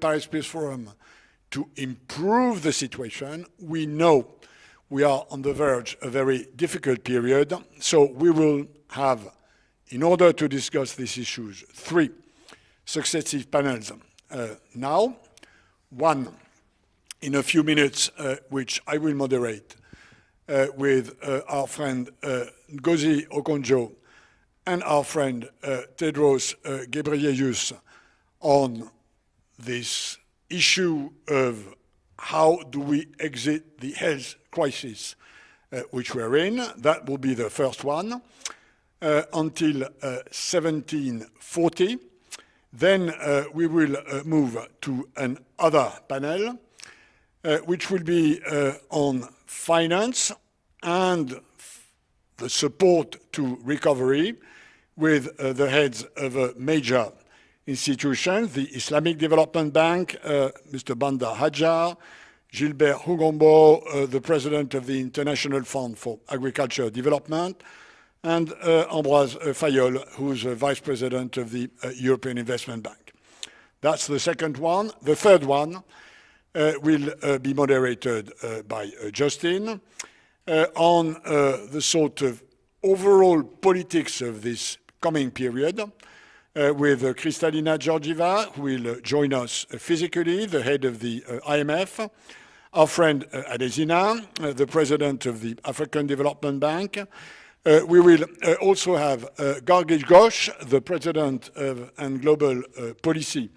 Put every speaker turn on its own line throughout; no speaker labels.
Paris Peace Forum to improve the situation. We know we are on the verge of a very difficult period, so we will have, in order to discuss these issues, 3 successive panels now. One in a few minutes, which I will moderate with our friend Ngozi Okonjo and our friend Tedros Ghebreyesus on this issue of how do we exit the health crisis which we're in. That will be the first one until 1740. Then we will move to another panel, which will be on finance and the support to recovery with the heads of major institutions, the Islamic Development Bank, Mr. Banda Hadjar, Gilbert Hugombo, the president of the International Fund for Agriculture Development, and Ambroise Fayol, who's vice president of the European Investment Bank. That's the second one. The third one will be moderated by Justin on the sort of overall politics of this coming period with Kristalina Georgieva, who will join us physically, the head of the IMF, our friend Adesina, the president of the African Development Bank. We will also have Gargij Ghosh, the president of and global policy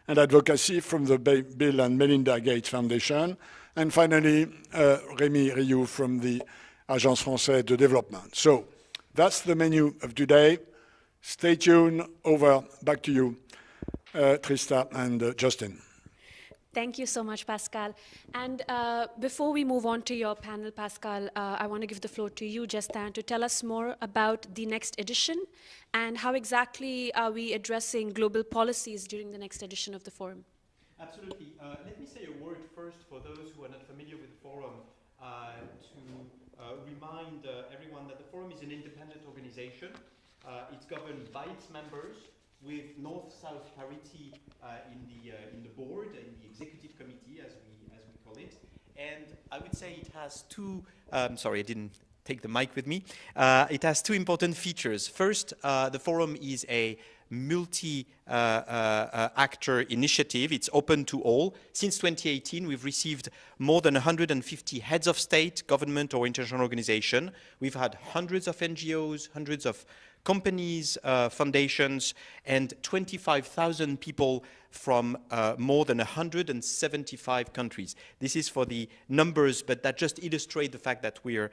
and advocacy from the Bill and Melinda Gates Foundation. And finally, Rémi Rioux from the Agence Française de Développement. So that's the menu of today. Stay tuned. Over. Back to you, Trista and Justin.
Thank you so much, Pascal. And before we move on to your panel, Pascal, I want to give the floor to you, Justin, to tell us more about the next edition and how exactly are we addressing global policies during the next edition of the forum.
Absolutely. Let me say a word first for those who are not familiar with the forum to remind everyone that the forum is an independent organization. It's governed by its members with north-south parity in the board, in the executive committee, as we call it. And I would say it has two, sorry, I didn't take the mic with me. It has two important features. First, the forum is a multi-actor initiative. It's open to all. Since 2018, we've received more than 150 heads of state, government, or international organization. We've had hundreds of NGOs, hundreds of companies, foundations, and 25,000 people from more than 175 countries. This is for the numbers, but that just illustrates the fact that we're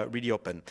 really open.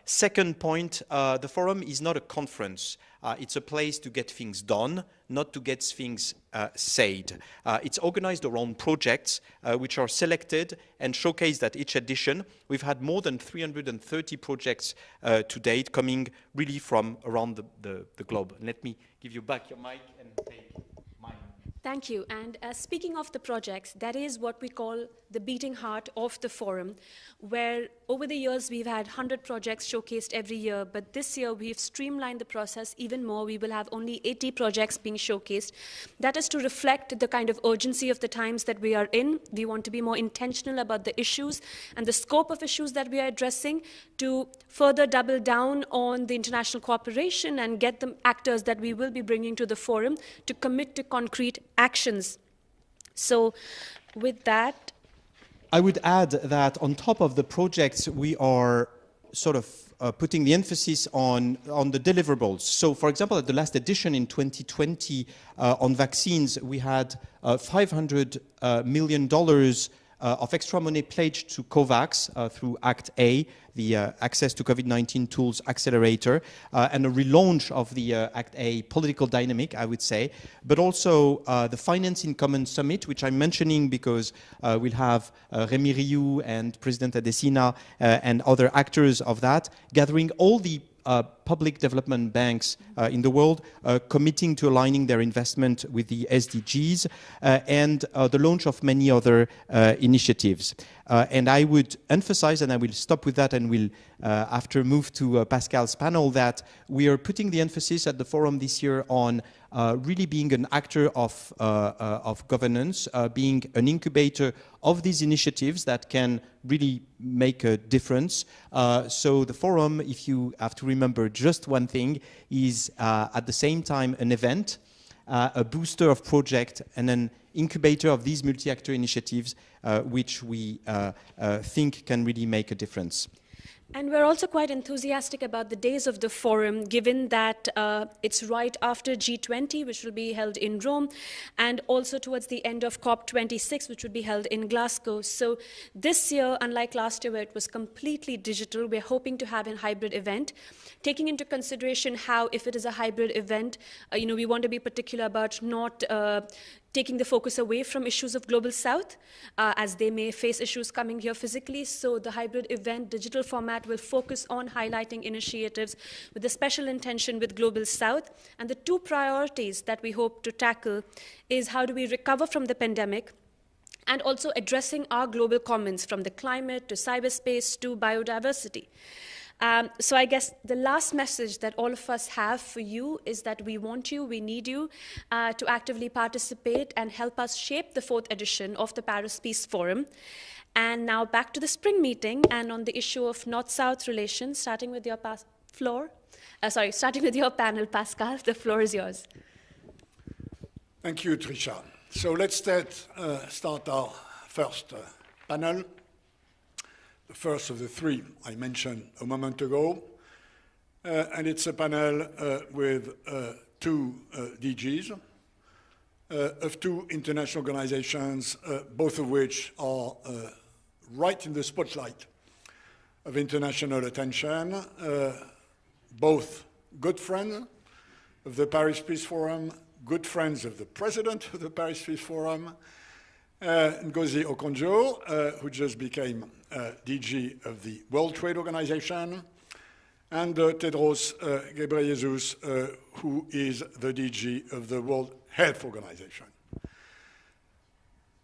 Second point, the forum is not a conference. It's a place to get things done, not to get things said. It's organized around projects which are selected and showcased at each edition. We've had more than 330 projects to date coming really from around the globe. Let me give you back your mic and take mine.
Thank you. And speaking of the projects, that is what we call the beating heart of the forum, where over the years we've had 100 projects showcased every year, but this year we've streamlined the process even more. We will have only 80 projects being showcased. That is to reflect the kind of urgency of the times that we are in. We want to be more intentional about the issues and the scope of issues that we are addressing to further double down on the international cooperation and get the actors that we will be bringing to the forum to commit to concrete actions. So with that,
I would add that on top of the projects, we are sort of putting the emphasis on the deliverables. So, for example, at the last edition in 2020 on vaccines, we had $500 million of extra money pledged to COVAX through Act A, the Access to COVID-19 Tools Accelerator, and a relaunch of the Act A political dynamic, I would say, but also the Finance in Common Summit, which I'm mentioning because we'll have Rémi Rioux and President Adesina and other actors of that, gathering all the public development banks in the world committing to aligning their investment with the SDGs and the launch of many other initiatives. And I would emphasize, and I will stop with that and will after move to Pascal's panel, that we are putting the emphasis at the forum this year on really being an actor of governance, being an incubator of these initiatives that can really make a difference. So the forum, if you have to remember just one thing, is at the same time an event, a booster of project, and an incubator of these multi-actor initiatives, which we think can really make a difference.
And we're also quite enthusiastic about the days of the forum, given that it's right after G20, which will be held in Rome, and also towards the end of COP26, which will be held in Glasgow. So this year, unlike last year where it was completely digital, we're hoping to have a hybrid event, taking into consideration how, if it is a hybrid event, we want to be particular about not taking the focus away from issues of Global South, as they may face issues coming here physically. So the hybrid event digital format will focus on highlighting initiatives with a special intention with Global South. And the two priorities that we hope to tackle is how do we recover from the pandemic, and also addressing our global commons from the climate to cyberspace to biodiversity. So I guess the last message that all of us have for you is that we want you, we need you to actively participate and help us shape the 4th edition of the Paris Peace Forum. And now back to the spring meeting and on the issue of North-South relations, starting with your starting with your panel, Pascal. The floor is yours.
Thank you, Trisha. So let's start our first panel. The first of the three I mentioned a moment ago. And it's a panel with two DGs of two international organizations, both of which are right in the spotlight of international attention, both good friends of the Paris Peace Forum, good friends of the president of the Paris Peace Forum, Ngozi Okonjo, who just became DG of the World Trade Organization, and Tedros Ghebreyesus, who is the DG of the World Health Organization.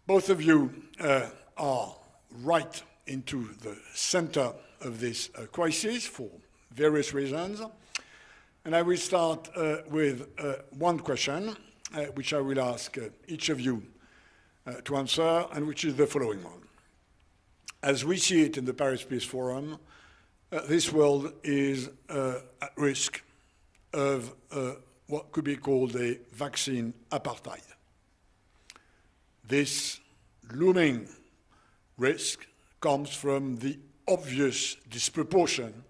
Both of you are right into the center of this crisis for various reasons. And I will start with one question, which I will ask each of you to answer, and which is the following one. As we see it in the Paris Peace Forum, this world is at risk of what could be called a vaccine apartheid. This looming risk comes from the obvious disproportion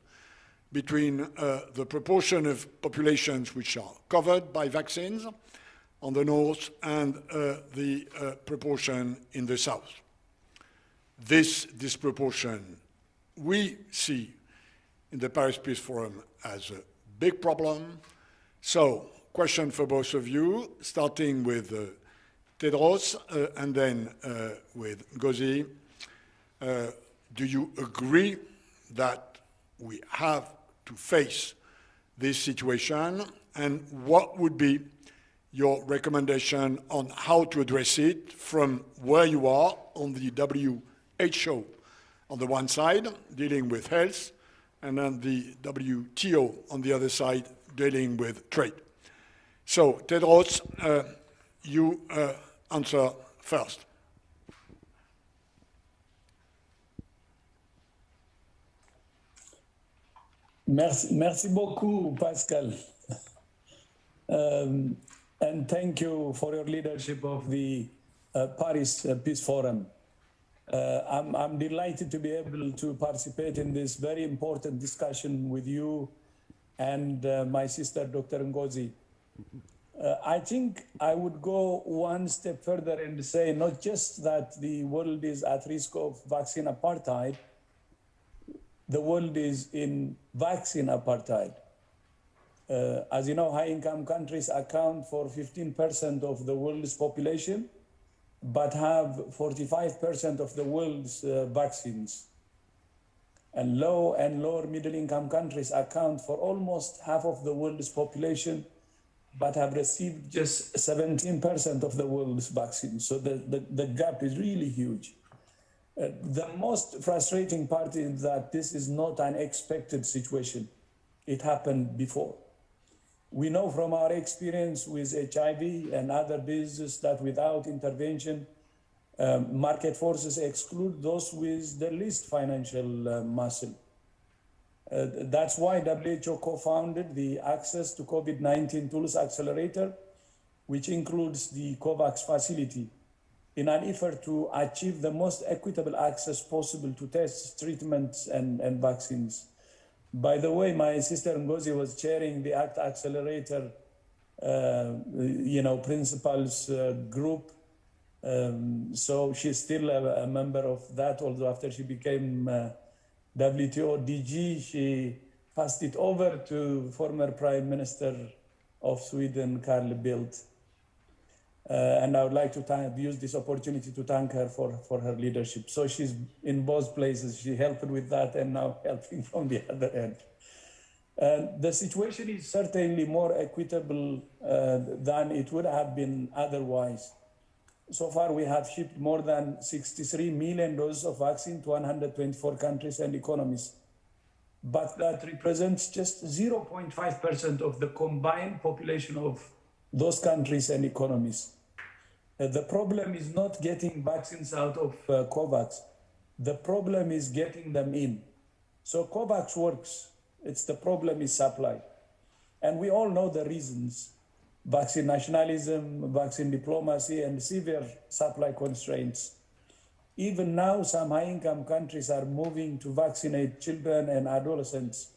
between the proportion of populations which are covered by vaccines on the north and the proportion in the south. This disproportion we see in the Paris Peace Forum as a big problem. So, question for both of you, starting with Tedros and then with Ngozi. Do you agree that we have to face this situation, and what would be your recommendation on how to address it from where you are on the WHO on the one side, dealing with health, and then the WTO on the other side, dealing with trade? So, Tedros, you answer first.
Merci beaucoup, Pascal. And thank you for your leadership of the Paris Peace Forum. I'm delighted to be able to participate in this very important discussion with you and my sister, Dr. Ngozi. I think I would go one step further and say not just that the world is at risk of vaccine apartheid, the world is in vaccine apartheid. As you know, high-income countries account for 15% of the world's population, but have 45% of the world's vaccines. And low and lower middle-income countries account for almost half of the world's population, but have received just 17% of the world's vaccines. So the gap is really huge. The most frustrating part is that this is not an expected situation. It happened before. We know from our experience with HIV and other diseases that without intervention, market forces exclude those with the least financial muscle. That's why WHO co-founded the Access to COVID-19 Tools Accelerator, which includes the COVAX facility, in an effort to achieve the most equitable access possible to tests, treatments, and vaccines. By the way, my sister Ngozi was chairing the ACT Accelerator, principals group. So she's still a member of that, although after she became WTO DG, she passed it over to former Prime Minister of Sweden, Carl Bildt. And I would like to use this opportunity to thank her for her leadership. So she's in both places. She helped with that and now helping from the other end. The situation is certainly more equitable than it would have been otherwise. So far, we have shipped more than 63 million doses of vaccine to 124 countries and economies. But that represents just 0.5% of the combined population of those countries and economies. The problem is not getting vaccines out of COVAX. The problem is getting them in. So COVAX works. The problem is supply. And we all know the reasons: vaccine nationalism, vaccine diplomacy, and severe supply constraints. Even now, some high-income countries are moving to vaccinate children and adolescents,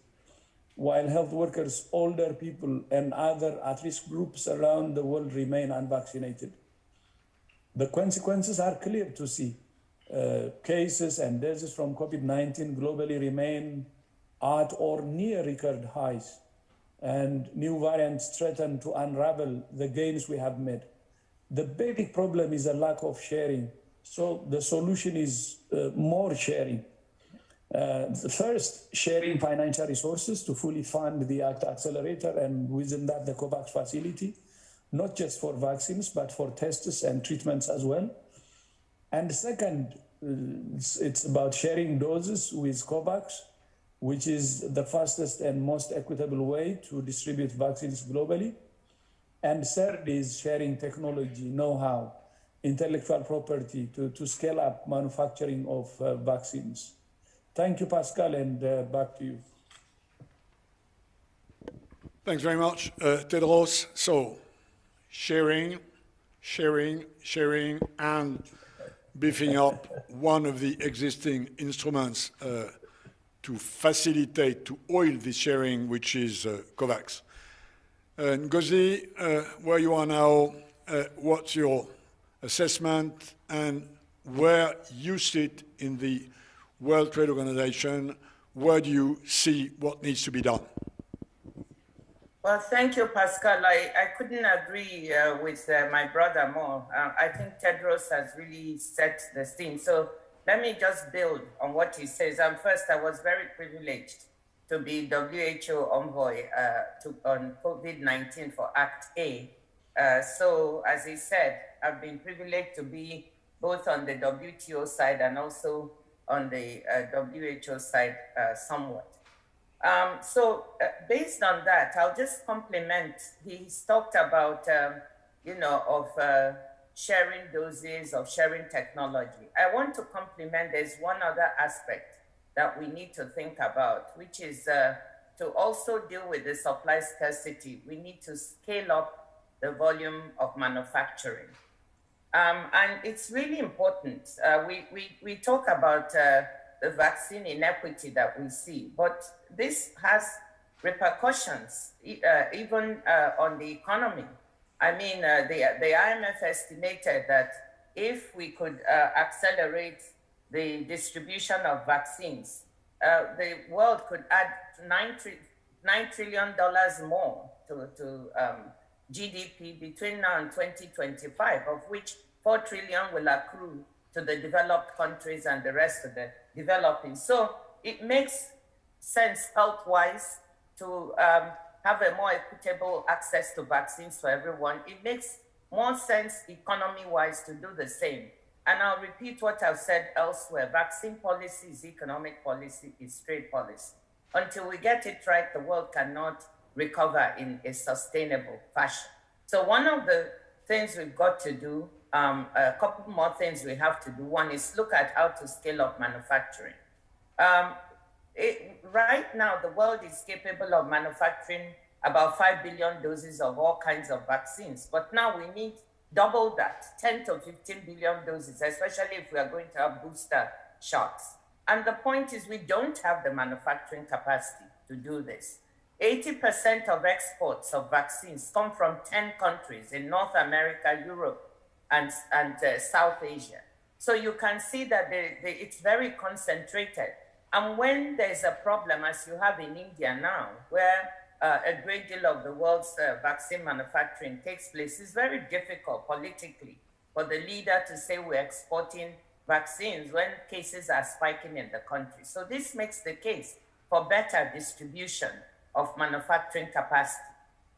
while health workers, older people, and other at-risk groups around the world remain unvaccinated. The consequences are clear to see. Cases and deaths from COVID-19 globally remain at or near record highs, and new variants threaten to unravel the gains we have made. The basic problem is a lack of sharing. So the solution is more sharing. First, sharing financial resources to fully fund the ACT Accelerator, and within that, the COVAX facility, not just for vaccines, but for tests and treatments as well. And second, it's about sharing doses with COVAX, which is the fastest and most equitable way to distribute vaccines globally. And third is sharing technology, know-how, intellectual property to scale up manufacturing of vaccines. Thank you, Pascal, and back to you.
Thanks very much, Tedros. So, sharing, and beefing up one of the existing instruments to facilitate, to oil this sharing, which is COVAX. Ngozi, where you are now, what's your assessment and where you sit in the World Trade Organization? Where do you see what needs to be done?
Well, thank you, Pascal. I couldn't agree with my brother more. I think Tedros has really set the scene. So let me just build on what he says. First, I was very privileged to be WHO envoy on COVID-19 for Act A. So as he said, I've been privileged to be both on the WTO side and also on the WHO side somewhat. So based on that, I'll just compliment. He's talked about, sharing doses, of sharing technology. I want to compliment, there's one other aspect that we need to think about, which is to also deal with the supply scarcity. We need to scale up the volume of manufacturing. And it's really important. We talk about the vaccine inequity that we see, but this has repercussions even on the economy. I mean, the IMF estimated that if we could accelerate the distribution of vaccines, the world could add $9 trillion more to GDP between now and 2025, of which 4 trillion will accrue to the developed countries and the rest of the developing. So it makes sense health-wise to have a more equitable access to vaccines for everyone. It makes more sense economy-wise to do the same. And I'll repeat what I've said elsewhere. Vaccine policy is economic policy, is trade policy. Until we get it right, the world cannot recover in a sustainable fashion. So one of the things we've got to do, a couple more things we have to do. One is look at how to scale up manufacturing. Right now, the world is capable of manufacturing about 5 billion doses of all kinds of vaccines. But now we need double that, 10 to 15 billion doses, especially if we are going to have booster shots. And the point is we don't have the manufacturing capacity to do this. 80% of exports of vaccines come from 10 countries in North America, Europe, and South Asia. So you can see that it's very concentrated. And when there's a problem, as you have in India now, where a great deal of the world's vaccine manufacturing takes place, it's very difficult politically for the leader to say we're exporting vaccines when cases are spiking in the country. So this makes the case for better distribution of manufacturing capacity.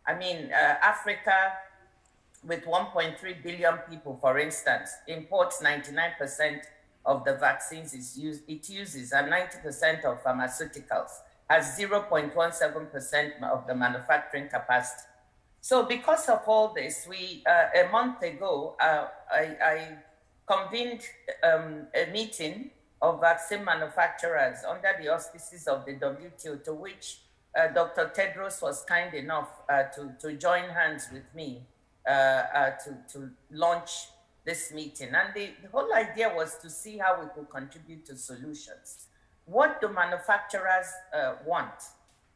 I mean, Africa, with 1.3 billion people, for instance, imports 99% of the vaccines it uses, and 90% of pharmaceuticals, has 0.17% of the manufacturing capacity. So because of all this, a month ago, I convened a meeting of vaccine manufacturers under the auspices of the WTO, to which Dr. Tedros was kind enough to join hands with me to launch this meeting. And the whole idea was to see how we could contribute to solutions. What do manufacturers want?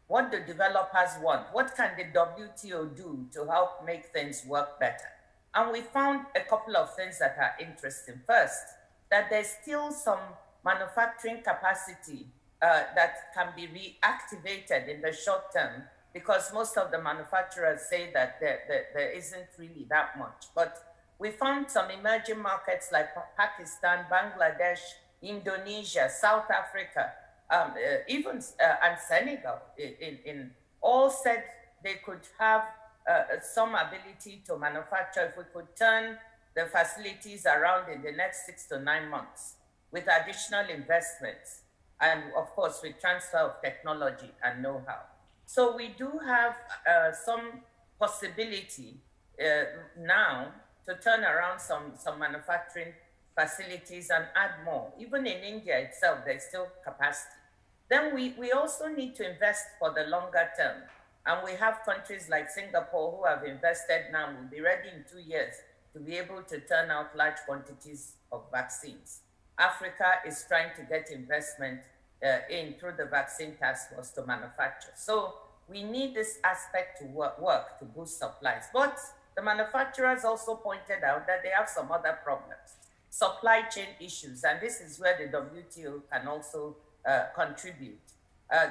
What do developers want? What can the WTO do to help make things work better? And we found a couple of things that are interesting. First, that there's still some manufacturing capacity that can be reactivated in the short term, because most of the manufacturers say that there isn't really that much. But we found some emerging markets like Pakistan, Bangladesh, Indonesia, South Africa, and Senegal, in all said they could have some ability to manufacture if we could turn the facilities around in the next 6 to 9 months with additional investments, and of course with transfer of technology and know-how. So we do have some possibility now to turn around some manufacturing facilities and add more. Even in India itself, there's still capacity. Then we also need to invest for the longer term. And we have countries like Singapore who have invested now, will be ready in 2 years to be able to turn out large quantities of vaccines. Africa is trying to get investment through the vaccine task force to manufacture. So we need this aspect to work to boost supplies. But the manufacturers also pointed out that they have some other problems, supply chain issues, and this is where the WTO can also contribute.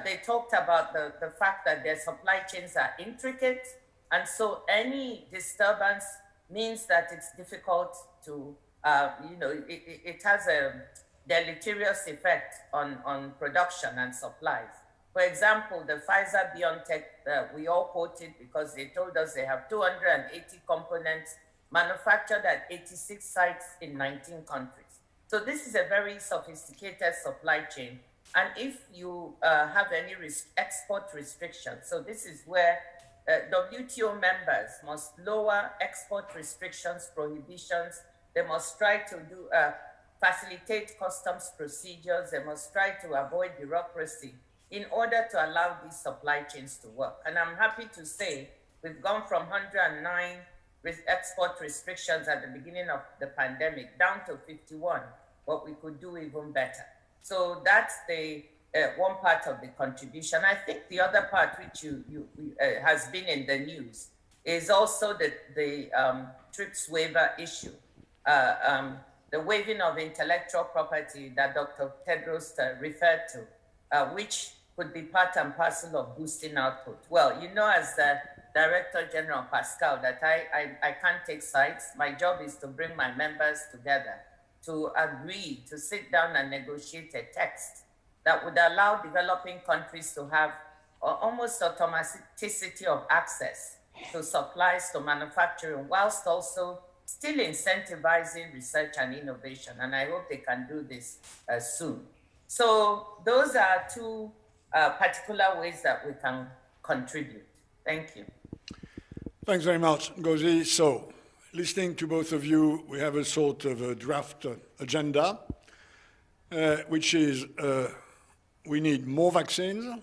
They talked about the fact that their supply chains are intricate, and so any disturbance means that it's difficult to, it has a deleterious effect on production and supplies. For example, the Pfizer-BioNTech, we all quoted because they told us they have 280 components manufactured at 86 sites in 19 countries. So this is a very sophisticated supply chain. And if you have any export restrictions, so this is where WTO members must lower export restrictions, prohibitions. They must try to do facilitate customs procedures. They must try to avoid bureaucracy in order to allow these supply chains to work. And I'm happy to say we've gone from 109 with export restrictions at the beginning of the pandemic down to 51, but we could do even better. So that's the one part of the contribution. I think the other part, which has been in the news, is also the TRIPS waiver issue, the waiving of intellectual property that Dr. Tedros referred to, which could be part and parcel of boosting output. Well, you know, as the Director General Pascal, that I can't take sides. My job is to bring my members together to agree, to sit down and negotiate a text that would allow developing countries to have almost automaticity of access to supplies, to manufacturing, whilst also still incentivizing research and innovation. And I hope they can do this soon. So those are two particular ways that we can contribute. Thank you.
Thanks very much, Ngozi. So, listening to both of you, we have a sort of a draft agenda, which is we need more vaccines,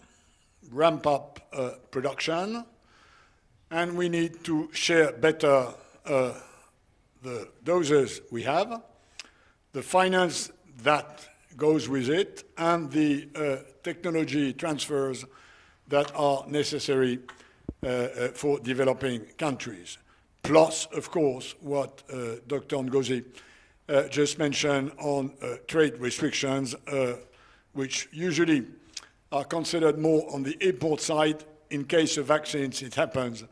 ramp up production, and we need to share better the doses we have, the finance that goes with it, and the technology transfers that are necessary for developing countries. Plus, of course, what Dr. Ngozi just mentioned on trade restrictions, which usually are considered more on the import side. In case of vaccines, it happens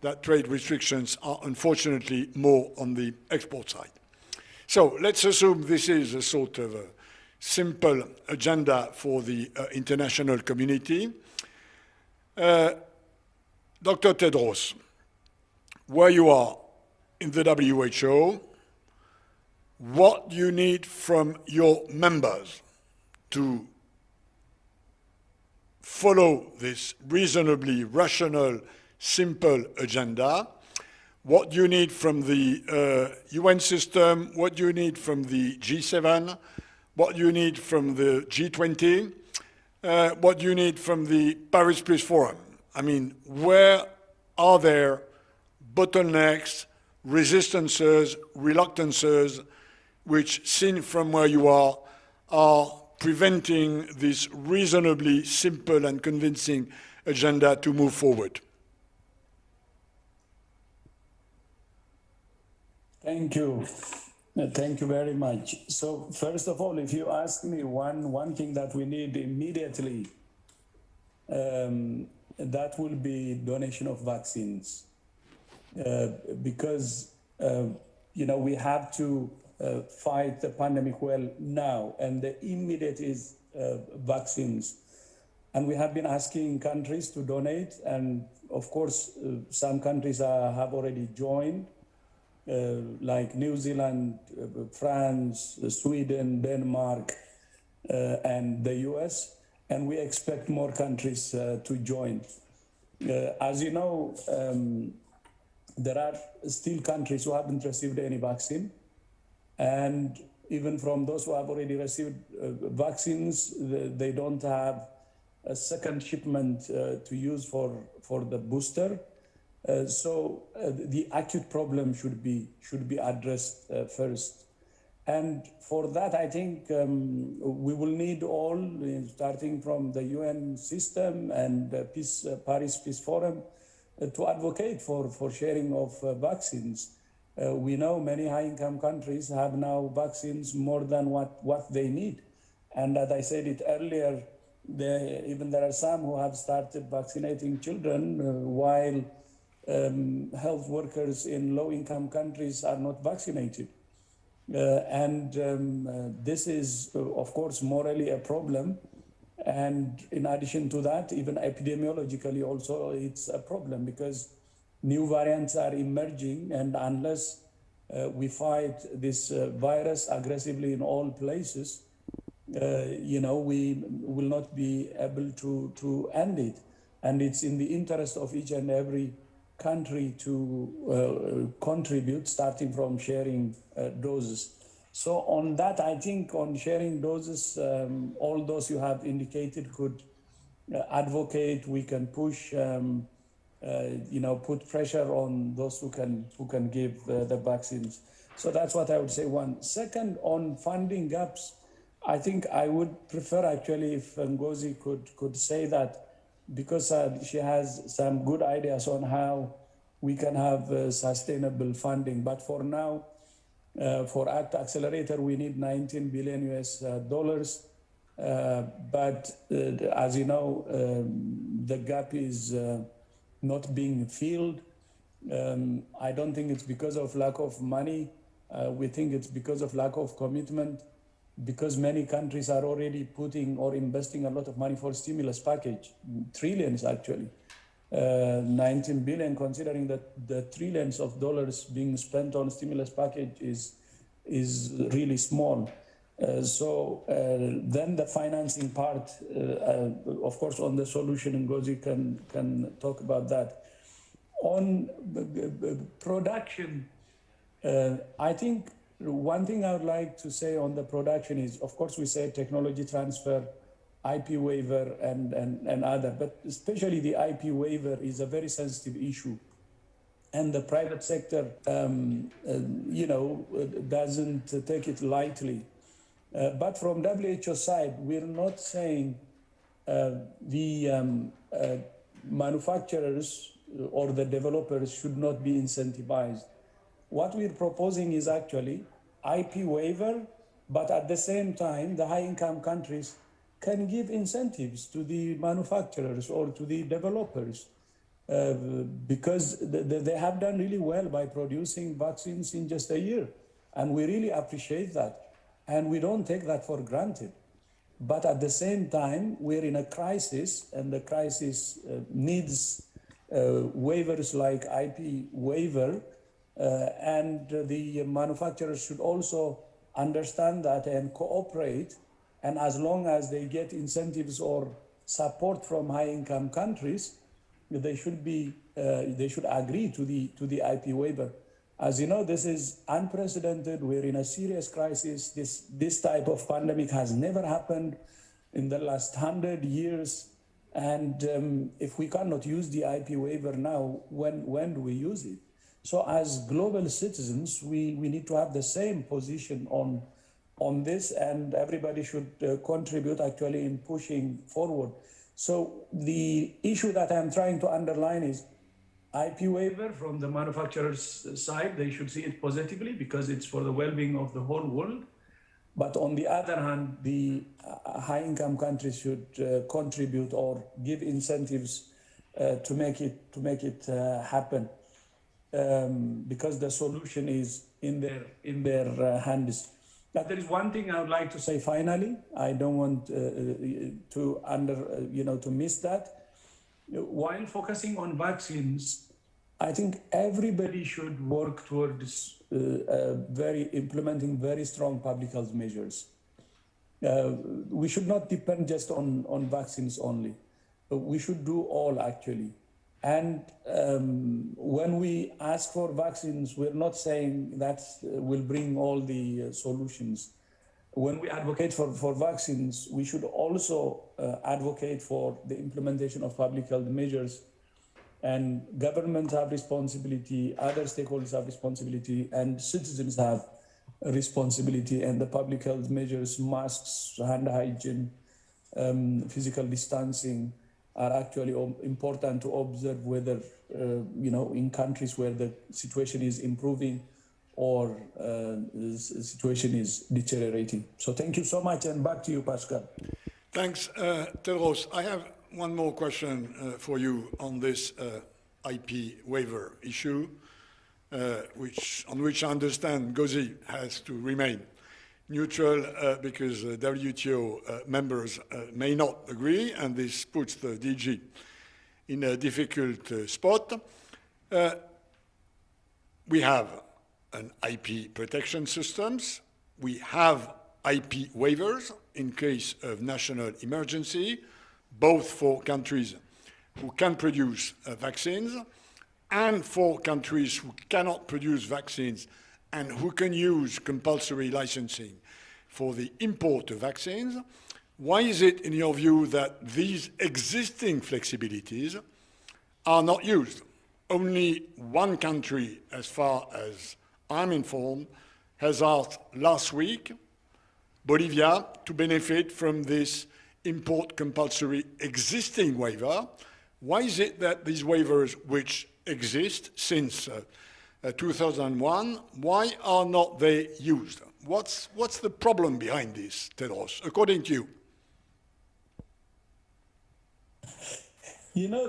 that trade restrictions are unfortunately more on the export side. So let's assume this is a sort of a simple agenda for the international community. Dr. Tedros, where you are in the WHO, what you need from your members to follow this reasonably rational, simple agenda, what you need from the UN system, what you need from the G7, what you need from the G20, what you need from the Paris Peace Forum. I mean, where are there bottlenecks, resistances, reluctances, which, seen from where you are preventing this reasonably simple and convincing agenda to move forward?
Thank you. Thank you very much. So first of all, if you ask me one thing that we need immediately, that will be donation of vaccines. Because, we have to fight the pandemic well now, and the immediate is vaccines. And we have been asking countries to donate, and of course, some countries have already joined, like New Zealand, France, Sweden, Denmark, and the US, and we expect more countries to join. As you know, there are still countries who haven't received any vaccine, and even from those who have already received vaccines, they don't have a second shipment to use for the booster. So the acute problem should be addressed first. And for that, I think we will need all, starting from the UN system and Paris Peace Forum, to advocate for sharing of vaccines. We know many high-income countries have now vaccines more than what they need. And as I said it earlier, there are some who have started vaccinating children while health workers in low-income countries are not vaccinated. This is, of course, morally a problem. And in addition to that, even epidemiologically also, it's a problem because new variants are emerging, and unless we fight this virus aggressively in all places, we will not be able to end it. And it's in the interest of each and every country to contribute, starting from sharing doses. So on that, I think on sharing doses, all those you have indicated could advocate. We can push, put pressure on those who can give the vaccines. So that's what I would say. One. Second, on funding gaps, I think I would prefer actually if Ngozi could say that, because she has some good ideas on how we can have sustainable funding. But for now, for ACT Accelerator, we need $19 billion US. But as you know, the gap is not being filled. I don't think it's because of lack of money. We think it's because of lack of commitment, because many countries are already putting or investing a lot of money for stimulus package, trillions actually. 19 billion, considering that the trillions of dollars being spent on stimulus package is really small. Then the financing part, of course, on the solution, Ngozi can talk about that. On production, I think one thing I would like to say on the production is, of course, we say technology transfer, IP waiver, and other, but especially the IP waiver is a very sensitive issue. And the private sector, doesn't take it lightly. But from WHO side, we're not saying the manufacturers or the developers should not be incentivized. What we're proposing is actually IP waiver, but at the same time, the high-income countries can give incentives to the manufacturers or to the developers because they have done really well by producing vaccines in just a year. And we really appreciate that. And we don't take that for granted. But at the same time, we're in a crisis, and the crisis needs waivers like IP waiver, and the manufacturers should also understand that and cooperate. And as long as they get incentives or support from high-income countries, they should agree to the IP waiver. As you know, this is unprecedented. We're in a serious crisis. This type of pandemic has never happened in the last 100 years. And if we cannot use the IP waiver now, when do we use it? So as global citizens, we need to have the same position on this, and everybody should contribute actually in pushing forward. So the issue that I'm trying to underline is IP waiver from the manufacturer's side. They should see it positively because it's for the well-being of the whole world. But on the other hand, the high-income countries should contribute or give incentives to make it happen, because the solution is in their hands. But there is one thing I would like to say finally. I don't want to miss that. While focusing on vaccines, I think everybody should work towards implementing very strong public health measures. We should not depend just on vaccines only. We should do all actually. And when we ask for vaccines, we're not saying that will bring all the solutions. When we advocate for vaccines, we should also advocate for the implementation of public health measures. And governments have responsibility, other stakeholders have responsibility, and citizens have a responsibility. And the public health measures, masks, hand hygiene, physical distancing, are actually important to observe whether, in countries where the situation is improving or the situation is deteriorating. So thank you so much, and back to you, Pascal.
Thanks, Tedros. I have one more question for you on this IP waiver issue, on which I understand Ngozi has to remain neutral because WTO members may not agree, and this puts the DG in a difficult spot. We have an IP protection systems. We have IP waivers in case of national emergency, both for countries who can produce vaccines and for countries who cannot produce vaccines and who can use compulsory licensing for the import of vaccines. Why is it, in your view, that these existing flexibilities are not used? Only one country, as far as I'm informed, has asked last week, Bolivia, to benefit from this import compulsory existing waiver. Why is it that these waivers, which exist since 2001, why are not they used? What's the problem behind this, Tedros, according to you?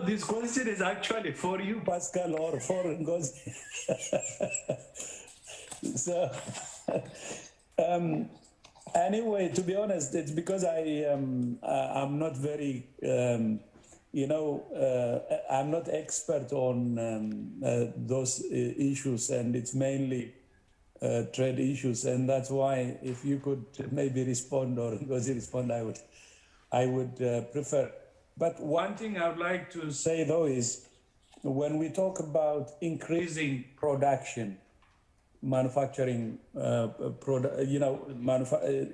This question is actually for you, Pascal, or for Ngozi. So, anyway, to be honest, it's because I'm not very, I'm not expert on those issues, and it's mainly trade issues, and that's why if you could maybe respond or Ngozi respond, I would prefer. But one thing I would like to say though is, when we talk about increasing production, manufacturing,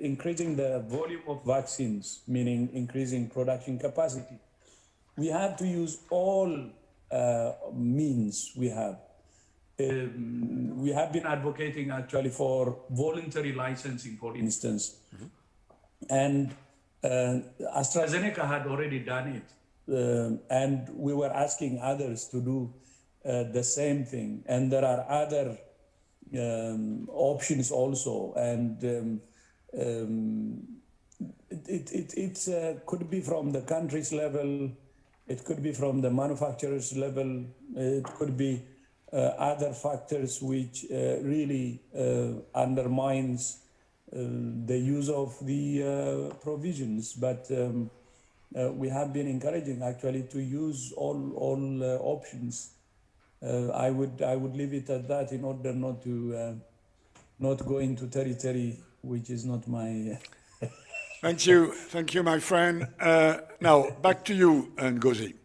increasing the volume of vaccines, meaning increasing production capacity, we have to use all means we have. We have been advocating actually for voluntary licensing, for instance. And AstraZeneca had already done it. And we were asking others to do the same thing. And there are other options also. And it could be from the country's level, it could be from the manufacturer's level, it could be other factors which really undermines the use of the provisions. But we have been encouraging actually to use all options. I would leave it at that in order not to not go into territory which is not my.
Thank you, my friend. Now back to you, Ngozi.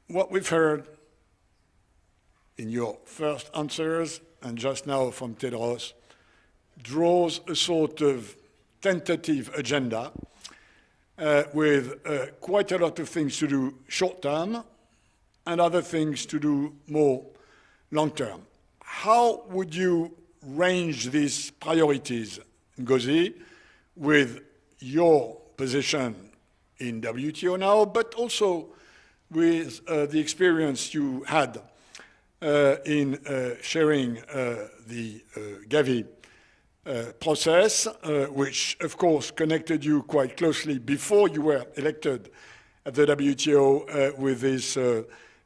What we've heard in your first answers and just now from Tedros draws a sort of tentative agenda with quite a lot of things to do short term and other things to do more long term. How would you range these priorities, Ngozi, with your position in WTO now, but also with the experience you had in sharing the Gavi process, which of course connected you quite closely before you were elected at the WTO with this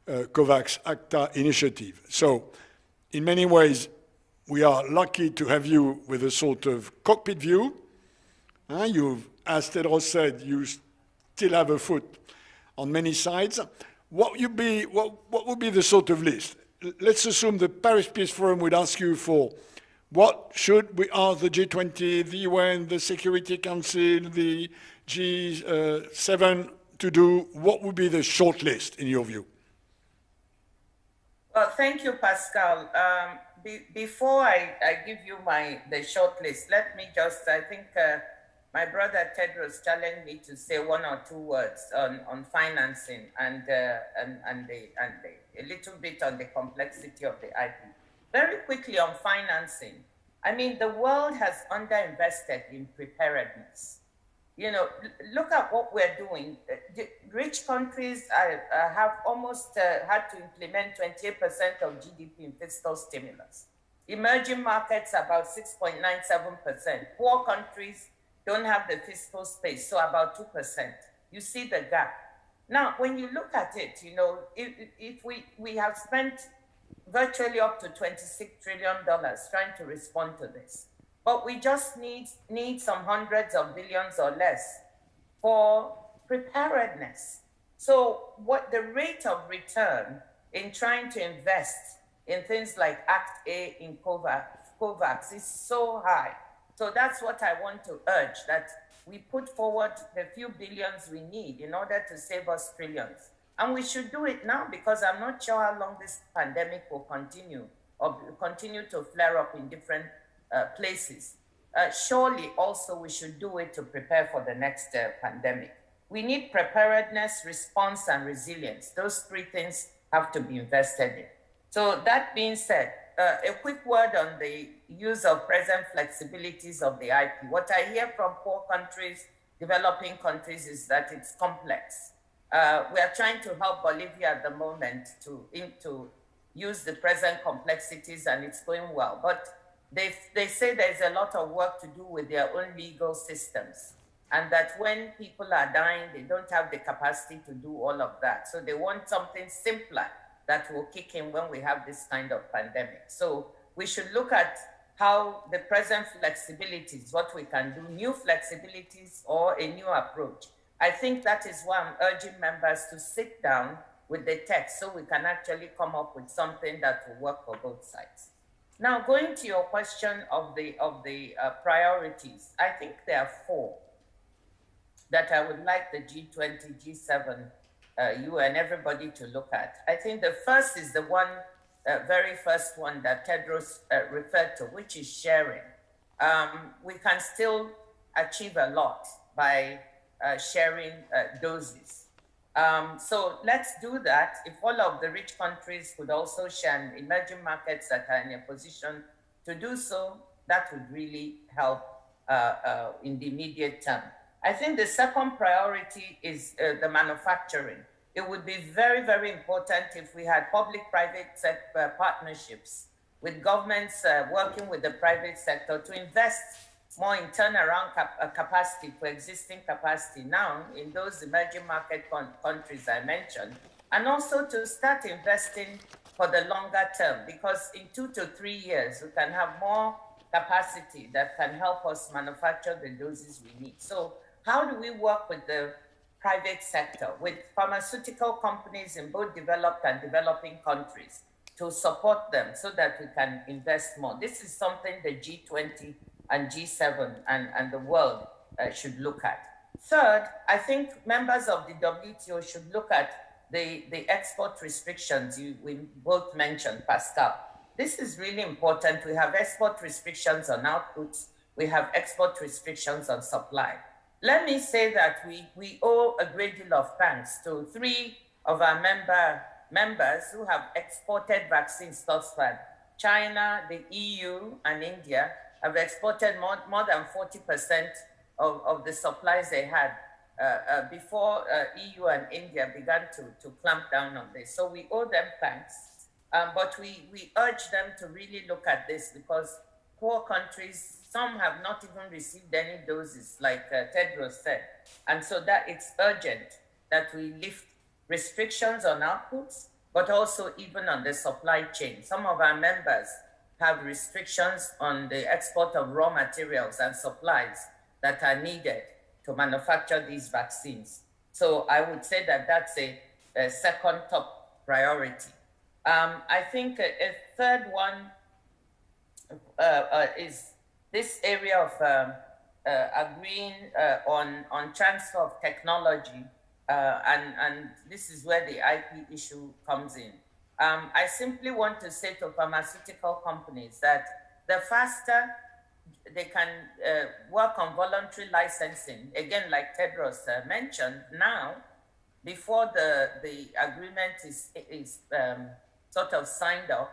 COVAX ACTA initiative. So in many ways, we are lucky to have you with a sort of cockpit view. You've, as Tedros said, you still have a foot on many sides. What would be the sort of list? Let's assume the Paris Peace Forum would ask you for what should we ask the G20, the UN, the Security Council, the G7 to do. What would be the short list in your view?
Well, thank you, Pascal. Before I give you the short list, let me just, I think my brother Tedros challenged me to say one or two words on financing and a little bit on the complexity of the IP. Very quickly on financing, I mean, the world has underinvested in preparedness. You know, look at what we're doing. The rich countries have almost had to implement 28% of GDP in fiscal stimulus. Emerging markets, about 6.97%. Poor countries don't have the fiscal space, so about 2%. You see the gap. Now, when you look at it, you know, if we have spent virtually up to $26 trillion trying to respond to this, but we just need some hundreds of billions or less for preparedness. So what the rate of return in trying to invest in things like Act A in COVAX is so high. So that's what I want to urge, that we put forward the few billions we need in order to save us trillions. And we should do it now, because I'm not sure how long this pandemic will continue or continue to flare up in different places. Surely also we should do it to prepare for the next pandemic. We need preparedness, response, and resilience. Those three things have to be invested in. So that being said, a quick word on the use of present flexibilities of the IP. What I hear from poor countries, developing countries, is that it's complex. We are trying to help Bolivia at the moment to use the present complexities, and it's going well. But they say there's a lot of work to do with their own legal systems, and that when people are dying, they don't have the capacity to do all of that. So they want something simpler that will kick in when we have this kind of pandemic. So we should look at how the present flexibilities, what we can do, new flexibilities or a new approach. I think that is why I'm urging members to sit down with the text so we can actually come up with something that will work for both sides. Now, going to your question of the priorities, I think there are four that I would like the G20, G7 you and everybody to look at. I think the first is the one, very first one that Tedros referred to, which is sharing. We can still achieve a lot by sharing doses. So let's do that. If all of the rich countries could also share, and emerging markets that are in a position to do so, that would really help in the immediate term. I think the second priority is the manufacturing. It would be very, very important if we had public-private partnerships with governments working with the private sector to invest more in turnaround capacity for existing capacity now in those emerging market countries I mentioned, and also to start investing for the longer term, because in 2 to 3 years, we can have more capacity that can help us manufacture the doses we need. So how do we work with the private sector, with pharmaceutical companies in both developed and developing countries to support them so that we can invest more? This is something the G20 and G7 and the world should look at. Third, I think members of the WTO should look at the export restrictions we both mentioned, Pascal. This is really important. We have export restrictions on outputs. We have export restrictions on supply. Let me say that we owe a great deal of thanks to 3 of our members who have exported vaccines thus far. China, the EU, and India have exported more than 40% of the supplies they had before EU and India began to clamp down on this. So we owe them thanks. But we urge them to really look at this, because poor countries, some have not even received any doses, like Tedros said. And so that it's urgent that we lift restrictions on outputs, but also even on the supply chain. Some of our members have restrictions on the export of raw materials and supplies that are needed to manufacture these vaccines. So I would say that that's a second top priority. I think a third one is this area of agreeing on transfer of technology, and this is where the IP issue comes in. I simply want to say to pharmaceutical companies that the faster they can work on voluntary licensing, again, like Tedros mentioned, now, before the agreement is sort of signed off,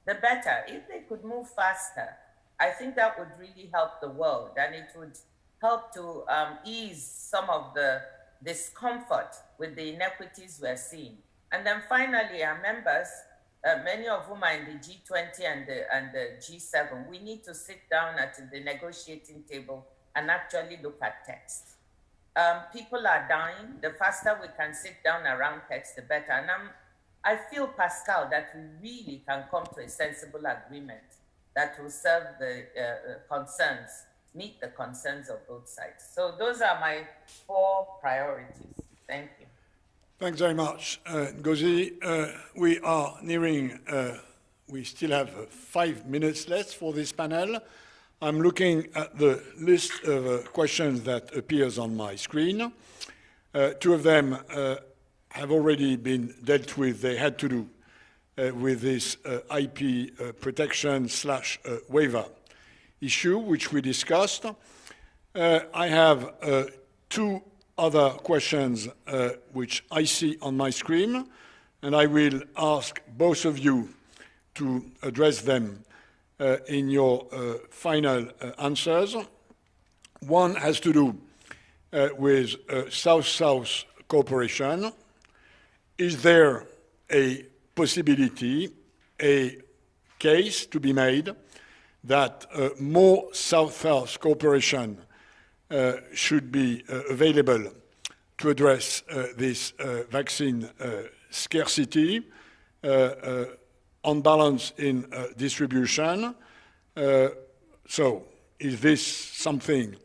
the better. If they could move faster, I think that would really help the world, and it would help to ease some of the discomfort with the inequities we're seeing. And then finally, our members, many of whom are in the G20 and the G7, we need to sit down at the negotiating table and actually look at text. People are dying. The faster we can sit down around text, the better. And I feel, Pascal, that we really can come to a sensible agreement that will serve the concerns, meet the concerns of both sides. So those are my 4 priorities. Thank you.
Thanks very much, Ngozi. We are nearing, we still have 5 minutes left for this panel. I'm looking at the list of questions that appears on my screen. 2 of them have already been dealt with. They had to do with this IP protection / waiver issue, which we discussed. I have 2 other questions which I see on my screen, and I will ask both of you to address them in your final answers. One has to do with South-South cooperation. Is there a possibility, a case to be made that more South-South cooperation should be available to address this vaccine scarcity, unbalance in distribution? So is this something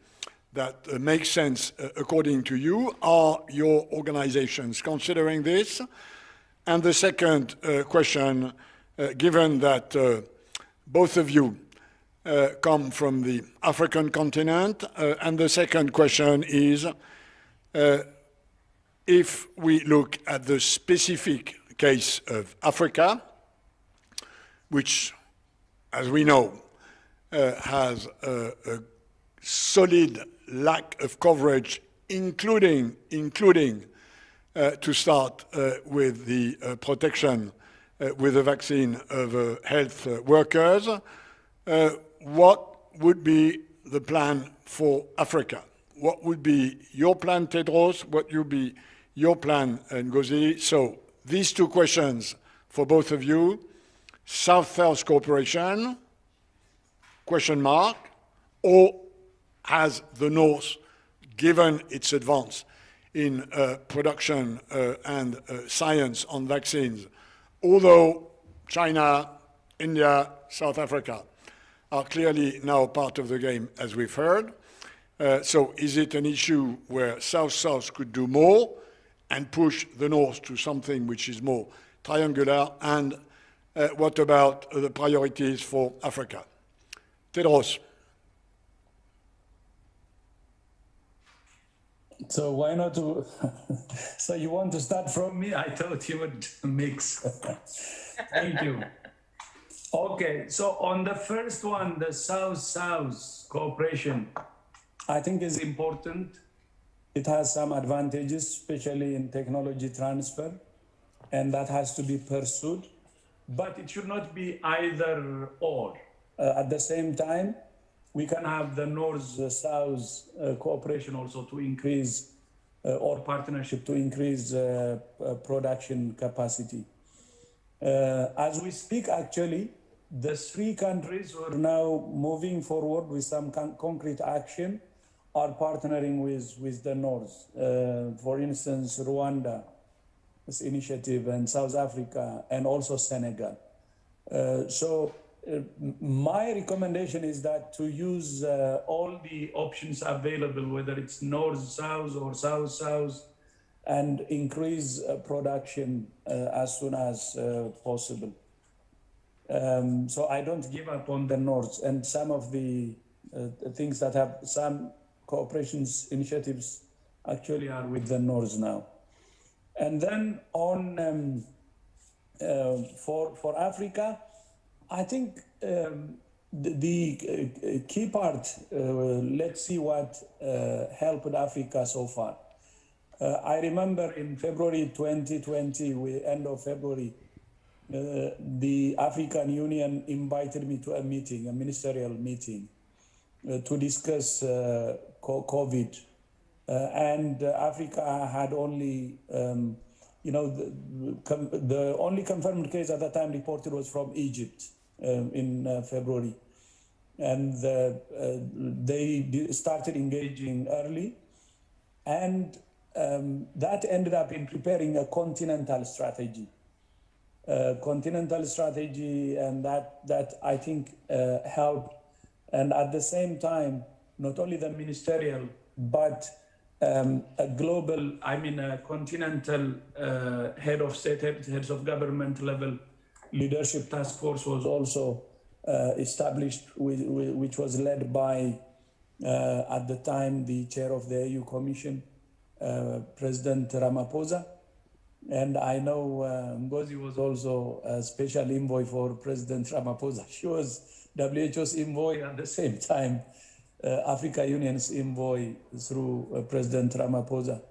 that makes sense according to you? Are your organizations considering this? And the second question, given that both of you come from the African continent, and the second question is, if we look at the specific case of Africa, which, as we know, has a solid lack of coverage, including to start with the protection with the vaccine of health workers. What would be the plan for Africa? What would be your plan, Tedros? What would be your plan, Ngozi? So these two questions for both of you. South-South cooperation, question mark, or has the North, given its advance in production and science on vaccines, although China, India, South Africa are clearly now part of the game, as we've heard. So is it an issue where South-South could do more and push the North to something which is more triangular? And what about the priorities for Africa? Tedros.
So why not to, so you want to start from me? I thought you would mix. Thank you. Okay, so on the first one, the South-South cooperation, I think is important. It has some advantages, especially in technology transfer, and that has to be pursued. But it should not be either or. At the same time, we can have the North-South cooperation also to increase, or partnership to increase production capacity. As we speak, actually, the three countries who are now moving forward with some concrete action are partnering with the North. For instance, Rwanda, this initiative, and South Africa, and also Senegal. My recommendation is that to use all the options available, whether it's North-South or South-South, and increase production as soon as possible. So I don't give up on the North, and some of the things that have some cooperations initiatives actually are with the North now. And then on for Africa, I think the key part, let's see what helped Africa so far. I remember in February 2020, end of February, the African Union invited me to a meeting, a ministerial meeting, to discuss COVID. And Africa had only, the only confirmed case at that time reported was from Egypt in February. And they started engaging early. And that ended up in preparing a continental strategy. And that I think helped. And at the same time, not only the ministerial, but a global, a continental head of state, heads of government level leadership task force was also established, which was led by, at the time, the chair of the EU Commission, President Ramaphosa. And I know Ngozi was also a special envoy for President Ramaphosa. She was WHO's envoy at the same time, Africa Union's envoy through President Ramaphosa.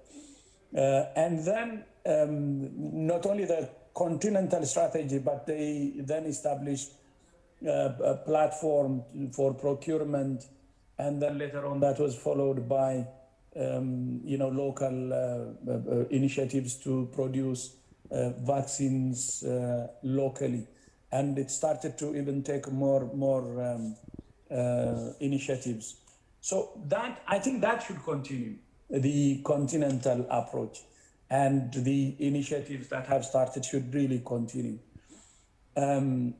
And then not only the continental strategy, but they then established a platform for procurement, and then later on that was followed by local initiatives to produce vaccines locally. And it started to even take more initiatives. So that, I think that should continue, the continental approach, and the initiatives that have started should really continue. And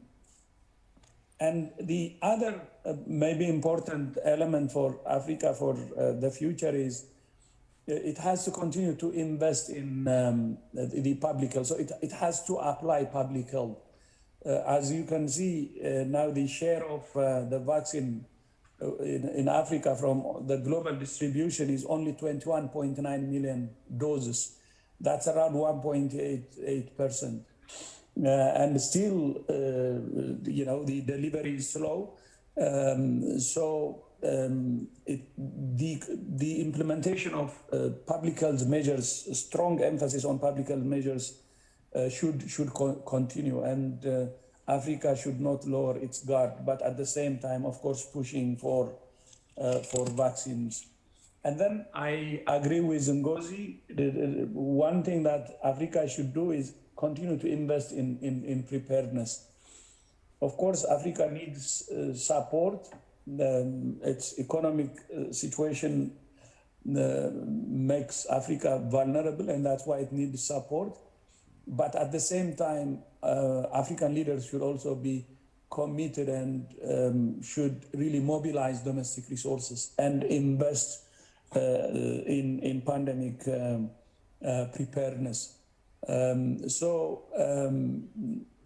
the other maybe important element for Africa for the future is it has to continue to invest in the public health. So it has to apply public health. As you can see now, the share of the vaccine in Africa from the global distribution is only 21.9 million doses. That's around 1.88%. And still, the delivery is slow. The implementation of public health measures, strong emphasis on public health measures, should continue, and Africa should not lower its guard, but at the same time, of course, pushing for vaccines. And then I agree with Ngozi. One thing that Africa should do is continue to invest in preparedness. Of course, Africa needs support. Its economic situation makes Africa vulnerable, and that's why it needs support. But at the same time, African leaders should also be committed and should really mobilize domestic resources and invest in pandemic preparedness.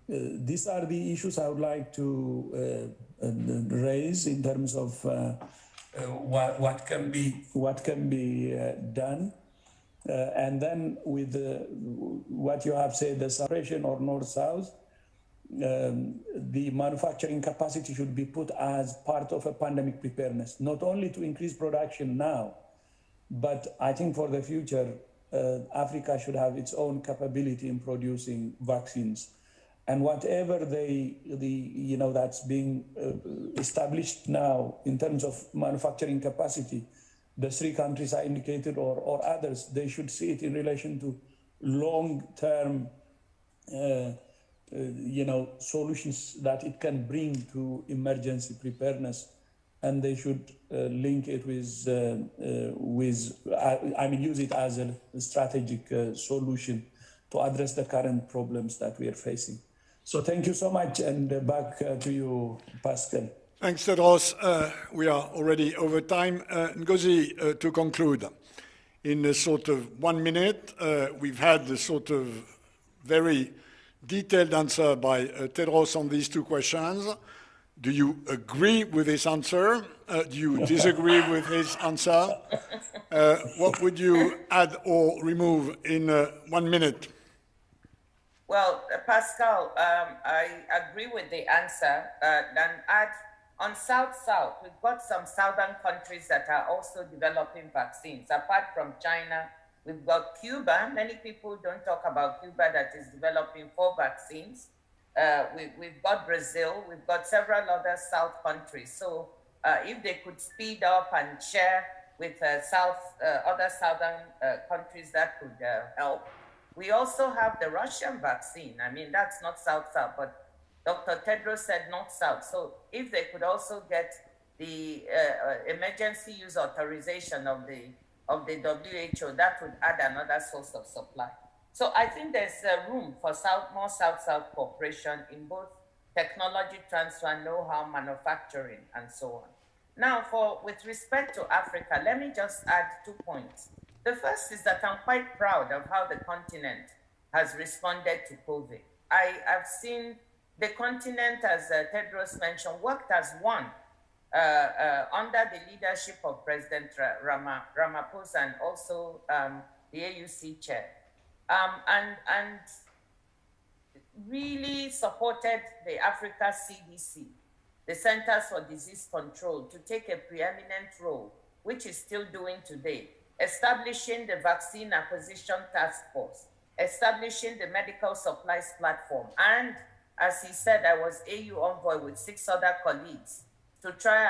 These are the issues I would like to raise in terms of what can be done. And then with what you have said, the separation or north-south, the manufacturing capacity should be put as part of a pandemic preparedness, not only to increase production now, but I think for the future, Africa should have its own capability in producing vaccines. And whatever that's being established now in terms of manufacturing capacity, the three countries I indicated or others, they should see it in relation to long-term solutions that it can bring to emergency preparedness, and they should link it with use it as a strategic solution to address the current problems that we are facing. So thank you so much, and back to you, Pascal.
Thanks, Tedros. We are already over time. Ngozi, to conclude, in a sort of 1 minute, we've had a sort of very detailed answer by Tedros on these two questions. Do you agree with his answer? Do you disagree with his answer? What would you add or remove in 1 minute?
Well, Pascal, I agree with the answer. And add on South-South, we've got some southern countries that are also developing vaccines. Apart from China, we've got Cuba. Many people don't talk about Cuba that is developing 4 vaccines. We've got Brazil. We've got several other South countries. So if they could speed up and share with other southern countries, that could help. We also have the Russian vaccine. I mean, that's not South-South, but Dr. Tedros said North-South. So if they could also get the emergency use authorization of the WHO, that would add another source of supply. So I think there's room for more South-South cooperation in both technology transfer, know-how, manufacturing, and so on. Now, with respect to Africa, let me just add 2 points. The first is that I'm quite proud of how the continent has responded to COVID. I've seen the continent, as Tedros mentioned, worked as one under the leadership of President Ramaphosa and also the AUC chair, and really supported the Africa CDC, the Centers for Disease Control, to take a preeminent role, which is still doing today, establishing the Vaccine Acquisition Task Force, establishing the Medical Supplies Platform, and as he said, I was AU envoy with 6 other colleagues to try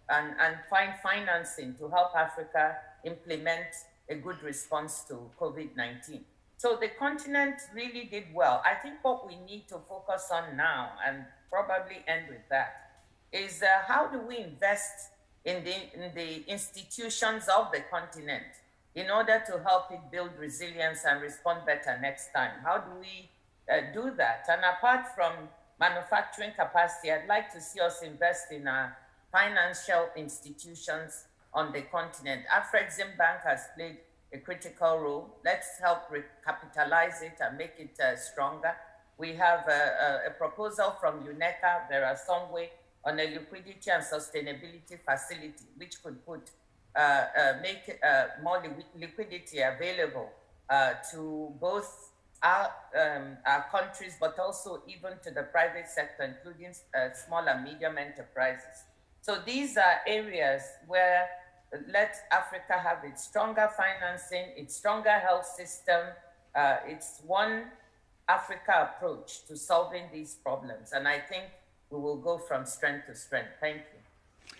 and find financing to help Africa implement a good response to COVID-19. So the continent really did well. I think what we need to focus on now, and probably end with that, is how do we invest in the institutions of the continent in order to help it build resilience and respond better next time? How do we do that? And apart from manufacturing capacity, I'd like to see us invest in financial institutions on the continent. Afrexim Bank has played a critical role. Let's help recapitalize it and make it stronger. We have a proposal from UNECA, Vera Songwe, on a liquidity and sustainability facility, which could make more liquidity available to both our countries, but also even to the private sector, including small and medium enterprises. So these are areas where let Africa have its stronger financing, its stronger health system, its one Africa approach to solving these problems. And I think we will go from strength to strength. Thank you.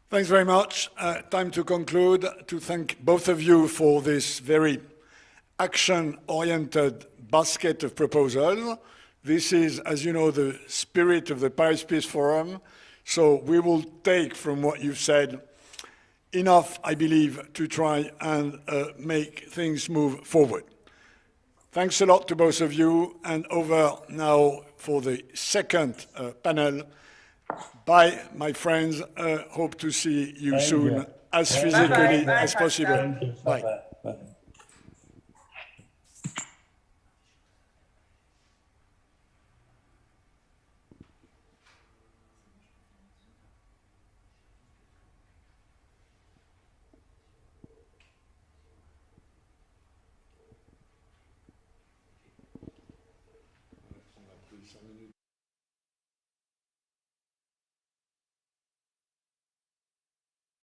Thanks very much. Time to conclude, to thank both of you for this very action-oriented basket of proposals. This is, as you know, the spirit of the Paris Peace Forum. So we will take from what you've said enough, I believe, to try and make things move forward. Thanks a lot to both of you, and over now for the second panel. Bye, my friends. Hope to see you soon, as physically as possible.
Thank you.
Bye.
Bye.